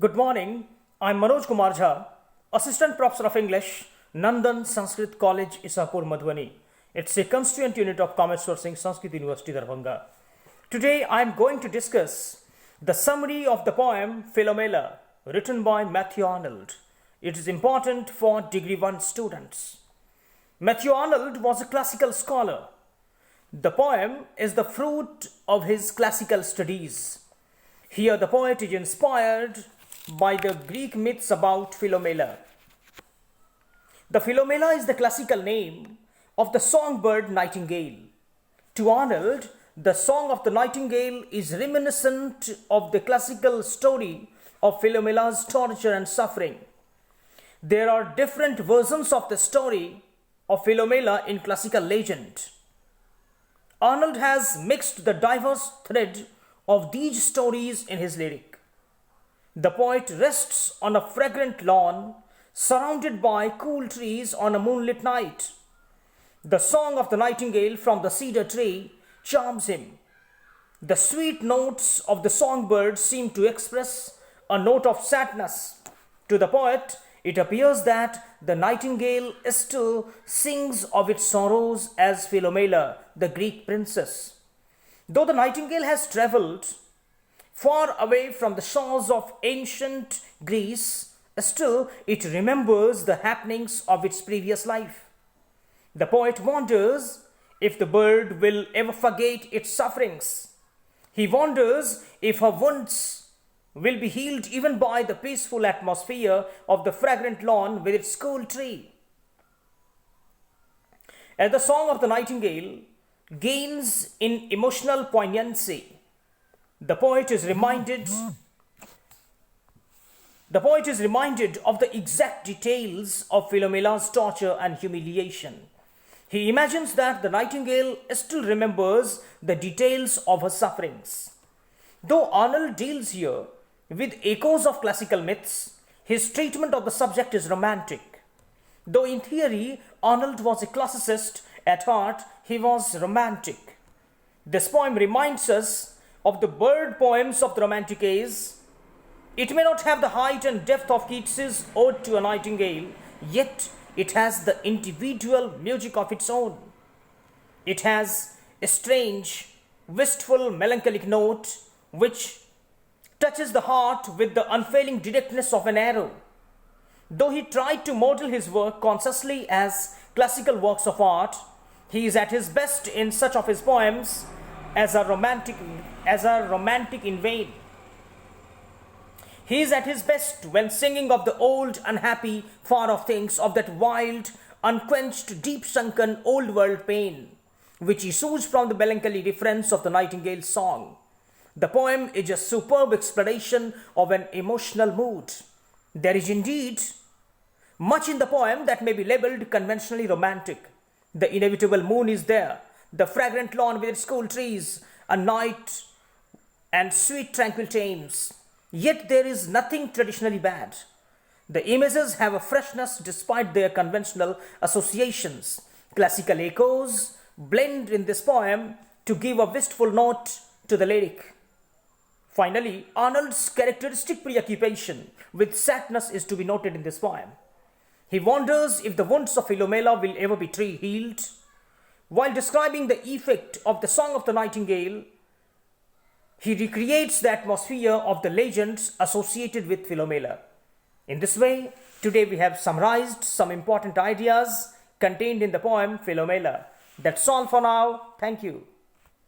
Good morning. I'm Manoj Kumar Jha, Assistant Professor of English, Nandan Sanskrit College, Isapur, Madhubani. It's a constituent unit of Commerce Sourcing, Sanskrit University, Darbhanga. Today I'm going to discuss the summary of the poem Philomela, written by Matthew Arnold. It is important for Degree 1 students. Matthew Arnold was a classical scholar. The poem is the fruit of his classical studies. Here the poet is inspired by the Greek myths about Philomela. The Philomela is the classical name of the songbird nightingale. To Arnold, the song of the nightingale is reminiscent of the classical story of Philomela's torture and suffering. There are different versions of the story of Philomela in classical legend. Arnold has mixed the diverse thread of these stories in his lyric. The poet rests on a fragrant lawn surrounded by cool trees on a moonlit night. The song of the nightingale from the cedar tree charms him. The sweet notes of the songbird seem to express a note of sadness. To the poet, it appears that the nightingale still sings of its sorrows as Philomela, the Greek princess. Though the nightingale has travelled far away from the shores of ancient Greece, still it remembers the happenings of its previous life. The poet wonders if the bird will ever forget its sufferings. He wonders if her wounds will be healed even by the peaceful atmosphere of the fragrant lawn with its cool tree. As the song of the nightingale gains in emotional poignancy, the poet is reminded of the exact details of Philomela's torture and humiliation. He imagines that the nightingale still remembers the details of her sufferings. Though Arnold deals here with echoes of classical myths, his treatment of the subject is romantic. Though in theory Arnold was a classicist, at heart he was romantic. This poem reminds us of the bird poems of the Romantic age. It may not have the height and depth of Keats's Ode to a Nightingale, yet it has the individual music of its own. It has a strange, wistful, melancholic note which touches the heart with the unfailing directness of an arrow. Though he tried to model his work consciously as classical works of art, he is at his best in such of his poems as a romantic in vain. He is at his best when singing of the old, unhappy, far-off things, of that wild, unquenched, deep-sunken, old-world pain, which issues from the melancholy reference of the nightingale's song. The poem is a superb exploration of an emotional mood. There is indeed much in the poem that may be labelled conventionally romantic. The inevitable moon is there, the fragrant lawn with its cool trees, a night and sweet tranquil Thames. Yet there is nothing traditionally bad. The images have a freshness despite their conventional associations. Classical echoes blend in this poem to give a wistful note to the lyric. Finally, Arnold's characteristic preoccupation with sadness is to be noted in this poem. He wonders if the wounds of Philomela will ever be healed. While describing the effect of the song of the nightingale, he recreates the atmosphere of the legends associated with Philomela. In this way, today we have summarized some important ideas contained in the poem Philomela. That's all for now. Thank you.